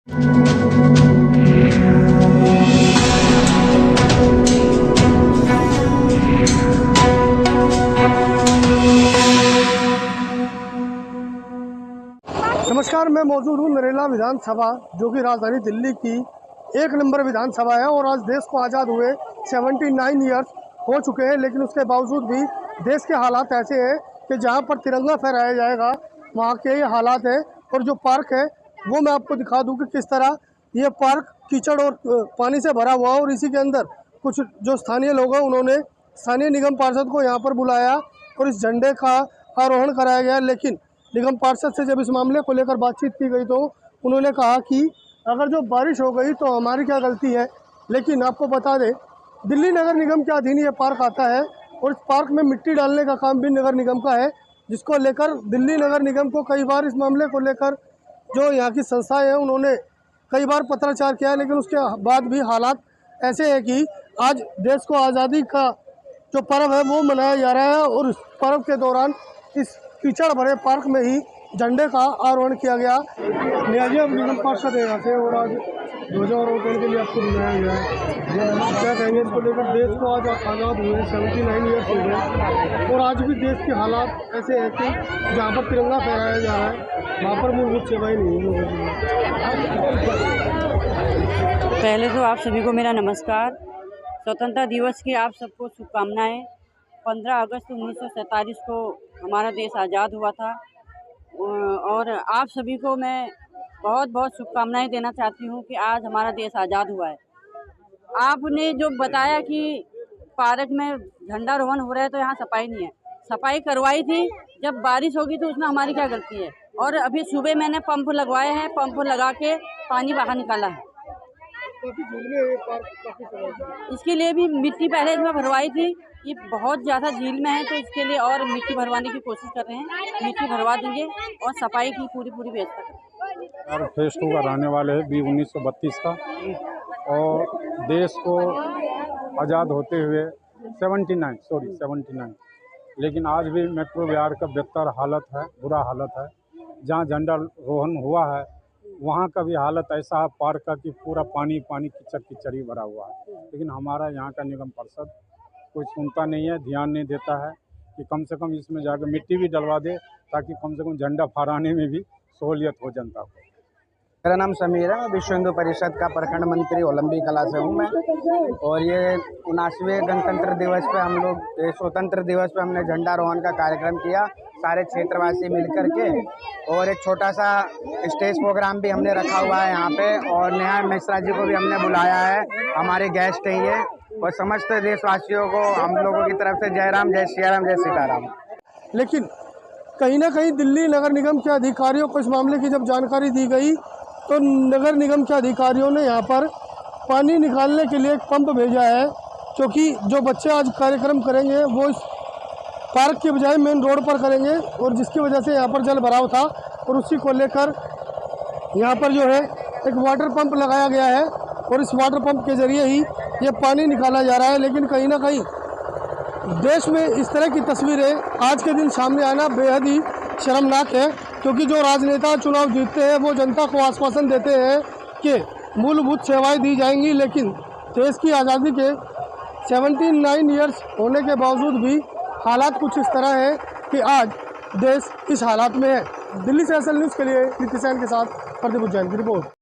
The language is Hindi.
नमस्कार, मैं मौजूद हूँ नरेला विधानसभा, जो कि राजधानी दिल्ली की 1 नंबर विधानसभा है। और आज देश को आज़ाद हुए 79 ईयर्स हो चुके हैं, लेकिन उसके बावजूद भी देश के हालात ऐसे हैं कि जहाँ पर तिरंगा फहराया जाएगा वहाँ के ये हालात हैं। और जो पार्क है वो मैं आपको दिखा दूँ कि किस तरह ये पार्क कीचड़ और पानी से भरा हुआ है। और इसी के अंदर कुछ जो स्थानीय लोग हैं उन्होंने स्थानीय निगम पार्षद को यहाँ पर बुलाया और इस झंडे का आरोहण कराया गया। लेकिन निगम पार्षद से जब इस मामले को लेकर बातचीत की गई तो उन्होंने कहा कि अगर जो बारिश हो गई तो हमारी क्या गलती है। लेकिन आपको बता दें, दिल्ली नगर निगम के अधीन ये पार्क आता है और इस पार्क में मिट्टी डालने का काम भी नगर निगम का है, जिसको लेकर दिल्ली नगर निगम को कई बार इस मामले को लेकर जो यहाँ की संस्थाएँ हैं उन्होंने कई बार पत्राचार किया है। लेकिन उसके बाद भी हालात ऐसे है कि आज देश को आज़ादी का जो पर्व है वो मनाया जा रहा है और इस पर्व के दौरान इस कीचड़ भरे पार्क में ही झंडे का आरोहण किया गया। लिहाजा निगम पार्षद है यहाँ से और आज ध्वजारोहण के लिए आपको बुलाया गया है। क्या कहेंगे इसको लेकर? देश को आज आज़ाद हुए 79 ईयर्स हो गए और आज भी देश के हालात ऐसे हैं कि जहाँ पर तिरंगा फहराया जा रहा है वहाँ पर मूलभूत सेवाएं नहीं है। पहले तो आप सभी को मेरा नमस्कार। स्वतंत्रता दिवस की आप सबको शुभकामनाएं। 15 अगस्त 1947 को हमारा देश आज़ाद हुआ था और आप सभी को मैं बहुत बहुत शुभकामनाएं देना चाहती हूं कि आज हमारा देश आज़ाद हुआ है। आपने जो बताया कि पार्क में झंडारोहण हो रहा है तो यहाँ सफाई नहीं है। सफाई करवाई थी, जब बारिश होगी तो उसमें हमारी क्या गलती है। और अभी सुबह मैंने पंप लगवाए हैं, पंप लगा के पानी बाहर निकाला है। इसके लिए भी मिट्टी पहले इसमें भरवाई थी, ये बहुत ज़्यादा झील में है तो इसके लिए और मिट्टी भरवाने की कोशिश कर रहे हैं। मिट्टी भरवा देंगे और सफाई की पूरी व्यवस्था करेंगे। फेज 2 का रहने वाले हैं 1932 का और देश को आज़ाद होते हुए 79 लेकिन आज भी मेट्रो बिहार का बेहतर हालत है, बुरा हालत है। जहाँ झंडा रोहन हुआ है वहाँ का भी हालत ऐसा है पार्क का कि पूरा पानी कीचड़ ही भरा हुआ है। लेकिन हमारा यहाँ का निगम पार्षद कोई सुनता नहीं है, ध्यान नहीं देता है कि कम से कम इसमें जाकर मिट्टी भी डलवा दे ताकि कम से कम झंडा फहराने में भी सहूलियत हो जनता को। मेरा नाम समीर है, विश्व हिंदू परिषद का प्रखंड मंत्री ओलंबी कला से हूँ मैं। और ये 79वें गणतंत्र दिवस पे हम लोग स्वतंत्र दिवस पे हमने झंडारोहण का कार्यक्रम किया सारे क्षेत्रवासी मिलकर के। और एक छोटा सा स्टेज प्रोग्राम भी हमने रखा हुआ है यहाँ पे और नेहा मिश्रा जी को भी हमने बुलाया है, हमारे गेस्ट हैं ये। और समस्त देशवासियों को हम लोगों की तरफ से जय राम, जय सिया राम, जय सीताराम। लेकिन कहीं ना कहीं दिल्ली नगर निगम के अधिकारियों को इस मामले की जब जानकारी दी गई तो नगर निगम के अधिकारियों ने यहाँ पर पानी निकालने के लिए एक पंप भेजा है, क्योंकि जो बच्चे आज कार्यक्रम करेंगे वो इस पार्क के बजाय मेन रोड पर करेंगे और जिसकी वजह से यहाँ पर जल भराव था। और उसी को लेकर यहाँ पर जो है एक वाटर पंप लगाया गया है और इस वाटर पंप के ज़रिए ही ये पानी निकाला जा रहा है। लेकिन कहीं ना कहीं देश में इस तरह की तस्वीरें आज के दिन सामने आना बेहद ही शर्मनाक है, क्योंकि जो राजनेता चुनाव जीतते हैं वो जनता को आश्वासन देते हैं कि मूलभूत सेवाएं दी जाएंगी, लेकिन देश की आज़ादी के 79 ईयर्स होने के बावजूद भी हालात कुछ इस तरह है कि आज देश इस हालात में है। दिल्ली से एसएल न्यूज़ के लिए नीति सैन के साथ प्रदीप उज्जैन की रिपोर्ट।